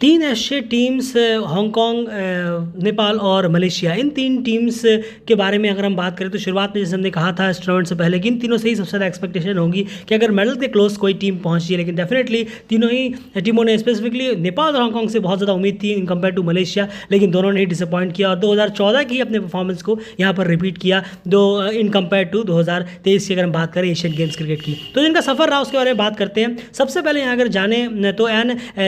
तीन Asia teams Hong Kong, Nepal और Malaysia, इन तीन टीम्स के बारे में अगर हम बात करें तो शुरुआत में जैसे हमने कहा था इस टूर्नामेंट से पहले कि इन तीनों से ही सबसे ज़्यादा एक्सपेक्टेशन होगी कि अगर मेडल के क्लोज कोई टीम पहुंची है, लेकिन डेफिनेटली तीनों ही टीमों ने स्पेसिफिकली नेपाल और हांगकांग से बहुत ज़्यादा उम्मीद थी इन कंपेयर टू मलेशिया, लेकिन दोनों ने ही डिसअपॉइंट किया और 2014 की अपने परफॉर्मेंस को यहाँ पर रिपीट किया इन कंपेयर टू 2023 की अगर हम बात करें एशियन गेम्स क्रिकेट की। तो जिनका सफ़र रहा उसके बारे में बात करते हैं। सबसे पहले यहाँ अगर जाने तो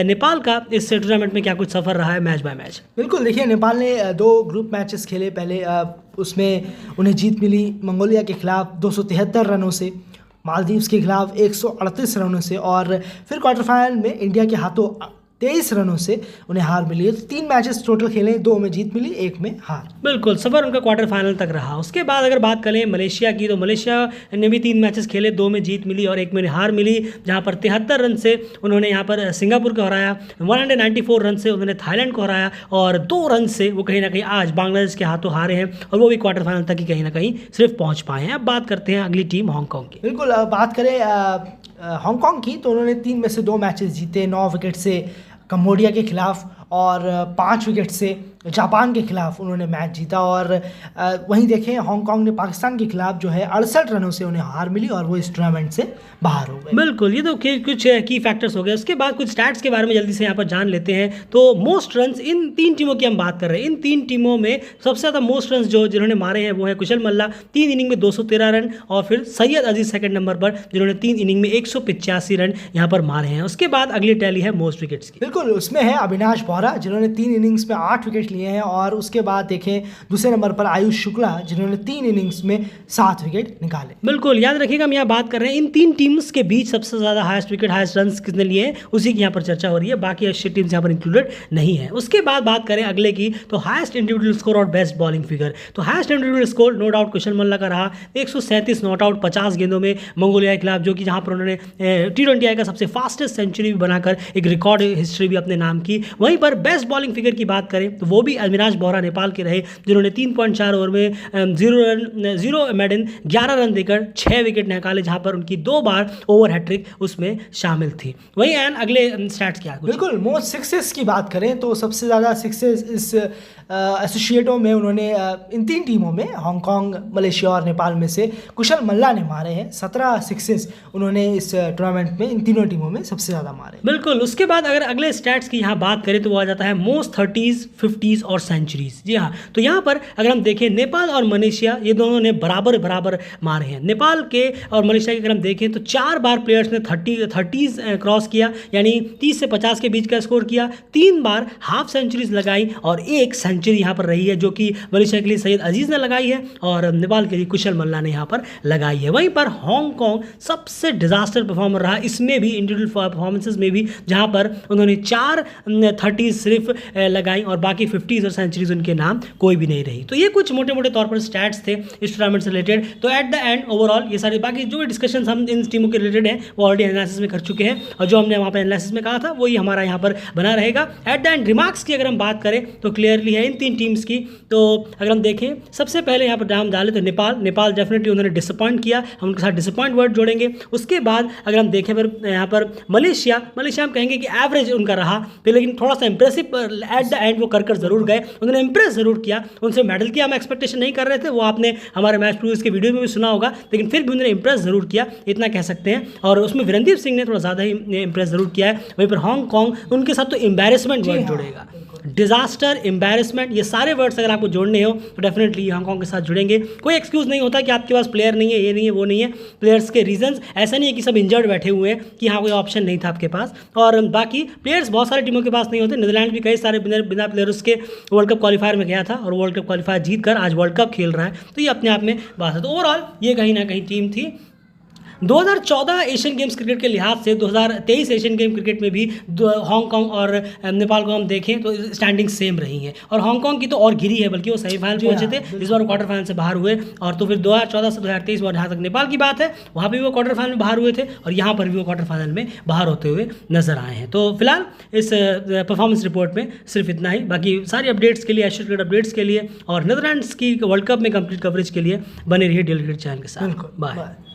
नेपाल का इस टूर्नामेंट में क्या कुछ सफ़र रहा है मैच बाय मैच। बिल्कुल, देखिए नेपाल ने 2 ग्रुप मैचेस खेले। पहले उसमें उन्हें जीत मिली मंगोलिया के खिलाफ 273 रनों से, मालदीव्स के खिलाफ 138 रनों से और फिर क्वार्टर फाइनल में इंडिया के हाथों 23 रनों से उन्हें हार मिली है। तो 3 मैचेस टोटल खेले, 2 में जीत मिली, 1 में हार। बिल्कुल, सफ़र उनका क्वार्टर फाइनल तक रहा। उसके बाद अगर बात करें मलेशिया की तो मलेशिया ने भी 3 मैचेस खेले, 2 में जीत मिली और 1 में हार मिली, जहां पर 73 रन से उन्होंने यहां पर सिंगापुर को हराया, 194 रन से उन्होंने थाईलैंड को हराया और 2 रन से वो कहीं ना कहीं आज बांग्लादेश के हाथों हारे हैं और वो भी क्वार्टर फाइनल तक ही कहीं ना कहीं सिर्फ पहुँच पाए हैं। अब बात करते हैं अगली टीम हांगकांग की। बिल्कुल, बात करें हांगकांग की तो उन्होंने 3 में से 2 मैचेस जीते, 9 विकेट से कंबोडिया के खिलाफ और 5 विकेट से जापान के खिलाफ उन्होंने मैच जीता। और वहीं देखें हांगकांग ने पाकिस्तान के खिलाफ जो है 68 रनों से उन्हें हार मिली और वो इस टूर्नामेंट से बाहर हो गए। बिल्कुल, ये तो कुछ की फैक्टर्स हो गए। उसके बाद कुछ स्टैट्स के बारे में जल्दी से यहाँ पर जान लेते हैं। तो मोस्ट रन्स इन 3 टीमों की हम बात कर रहे हैं। इन 3 टीमों में सबसे ज़्यादा मोस्ट रन्स जिन्होंने मारे हैं वो है कुशल मल्ला, 3 इनिंग में 213 रन और फिर सैयद अजीज सेकंड नंबर पर जिन्होंने 3 इनिंग में 185 रन यहाँ पर मारे हैं। उसके बाद अगली टैली है मोस्ट विकेट्स की। बिल्कुल, उसमें है अविनाश बोहरा जिन्होंने 3 इनिंग्स में 8 विकेट लिए हैं और उसके बाद देखें दूसरे नंबर पर आयुष शुक्ला जिन्होंने 3 इनिंग्स में 7 विकेट निकाले। बिल्कुल, याद रखिएगा हम यहाँ बात कर रहे हैं इन 3 टीम्स के बीच सबसे ज़्यादा हाईएस्ट विकेट हाईएस्ट रन किसने लिए हैं उसी की यहाँ पर चर्चा हो रही है, बाकी एशियन टीम्स यहाँ पर इंक्लूडेड नहीं है। उसके बाद बात करें अगले की तो हाईएस्ट इंडिविजुअल स्कोर और बेस्ट बॉलिंग फिगर। तो highest individual score no doubt Kushal Malla का रहा, 137 नॉट आउट 50 गेंदों में मंगोलिया के खिलाफ, जो कि जहाँ पर उन्होंने T20 आई का सबसे फास्टेस्ट सेंचुरी भी बनाकर एक रिकॉर्ड हिस्ट्री भी अपने नाम की। वहीं पर बेस्ट बॉलिंग फिगर की बात करें तो वो भी अविनाश बोहरा नेपाल के रहे जिन्होंने 3.4 ओवर में 0 मेडन 11 रन देकर 6 विकेट निकाले, जहां पर उनकी 2 बार ओवर हैट्रिक उसमें शामिल थी। वहीं अगले स्टैट्स क्या कुछ? बिल्कुल, मोस्ट सिक्सेस की बात करें तो सबसे ज़्यादा सिक्सेस इस एसोसिएटों में उन्होंने इन 3 टीमों में हांगकांग, मलेशिया और नेपाल में से कुशल मल्ला ने मारे हैं। 17 सिक्सेस उन्होंने इस टूर्नामेंट में इन तीनों टीमों में सबसे ज़्यादा मारे। बिल्कुल, उसके बाद अगर अगले स्टैट्स की यहाँ बात करें तो वो आ जाता है मोस्ट 30s, 50s और सेंचुरीज। जी हाँ, तो यहाँ पर अगर हम देखें नेपाल और मलेशिया ये दोनों ने बराबर मारे हैं। नेपाल के और मलेशिया के अगर हम देखें तो 4 बार प्लेयर्स ने 30s क्रॉस किया, यानी 30 से 50 के बीच का स्कोर किया, 3 बार हाफ सेंचुरीज लगाई और 1 सेंचुरी यहाँ पर रही है जो कि मलेशिया के लिए सैयद अजीज ने लगाई है और नेपाल के लिए कुशल मल्ला ने यहाँ पर लगाई है। वहीं पर हांगकांग सबसे डिजास्टर परफॉर्मर रहा, इसमें भी इंडिविजुअल परफॉर्मेंसेज में भी, जहाँ पर उन्होंने 4 30s सिर्फ लगाई और बाकी 50s और सेंचुरीज उनके नाम कोई भी नहीं रही। तो ये कुछ मोटे मोटे तौर पर स्टैट्स थे इस टूर्नामेंट से रिलेटेड। तो एट द एंड ओवरऑल ये सारी बाकी जो भी डिस्कशन हम इन टीमों के रिलेटेड हैं वो ऑलरेडी एनालिसिस में कर चुके हैं और जो हमने वहाँ पर एनालिसिस में कहा था वही हमारा यहाँ पर बना रहेगा। एट द एंड रिमार्क्स की अगर हम बात करें तो क्लियरली है इन 3 टीम्स की। तो अगर हम देखें सबसे पहले यहाँ पर नाम डालें तो नेपाल डेफिनेटली उन्होंने डिसअपॉइंट किया, हम उनके साथ डिसअपॉइंट वर्ड जोड़ेंगे। उसके बाद अगर हम देखें फिर यहाँ पर मलेशिया हम कहेंगे कि एवरेज उनका रहा, लेकिन थोड़ा सा इंप्रेसिव एट द एंड वो कर जरूर गए, उन्होंने इंप्रेस जरूर किया। उनसे मेडल की हम एक्सपेक्टेशन नहीं कर रहे थे, वो आपने हमारे मैच प्रीव्यूज के वीडियो में भी सुना होगा, लेकिन फिर भी उन्होंने इंप्रेस जरूर किया, इतना कह सकते हैं। और उसमें वीरेंद्र सिंह ने थोड़ा ज़्यादा ही इंप्रेस जरूर किया है। वहीं पर हांगकांग उनके साथ तो एम्बैरेसमेंट वर्ड जुड़ेगा, डिजास्टर, एम्बैरेसमेंट, ये सारे वर्ड्स अगर आपको जोड़ने हो तो डेफिनेटली हांगकांग के साथ जुड़ेंगे। कोई एक्सक्यूज़ नहीं होता कि आपके पास प्लेयर नहीं है, ये नहीं है, वो नहीं है। प्लेयर्स के रीजंस ऐसा नहीं है कि सब इंजर्ड बैठे हुए हैं कि हाँ कोई ऑप्शन नहीं था आपके पास, और बाकी प्लेयर्स बहुत सारी टीमों के पास नहीं होते। नीदरलैंड भी कई सारे बिना प्लेयर्स के वर्ल्ड कप क्वालिफायर में गया था और वर्ल्ड कप क्वालिफायर जीत कर आज वर्ल्ड कप खेल रहा है, तो ये अपने आप में बात है। तो ओवरऑल ये कहीं ना कहीं टीम थी। 2014 एशियन गेम्स क्रिकेट के लिहाज से 2023 एशियन गेम क्रिकेट में भी हांगकांग और नेपाल को हम देखें तो स्टैंडिंग सेम रही है, और हांगकांग की तो और गिरी है, बल्कि वो सेमीफाइनल पहुंचे थे, इस बार क्वार्टर फाइनल से बाहर हुए। और तो फिर 2014 से 2023 और जहाँ तक नेपाल की बात है वहाँ भी वो क्वार्टर फाइनल में बाहर हुए थे और यहाँ पर भी वो क्वार्टर फाइनल में बाहर होते हुए नजर आए हैं। तो फिलहाल इस परफॉर्मेंस रिपोर्ट में सिर्फ इतना ही। बाकी सारी अपडेट्स के लिए, एशियन क्रिकेट अपडेट्स के लिए और नीदरलैंड्स की वर्ल्ड कप में कंप्लीट कवरेज के लिए बने रहिए डेली क्रिकेट चैनल के साथ। बाय।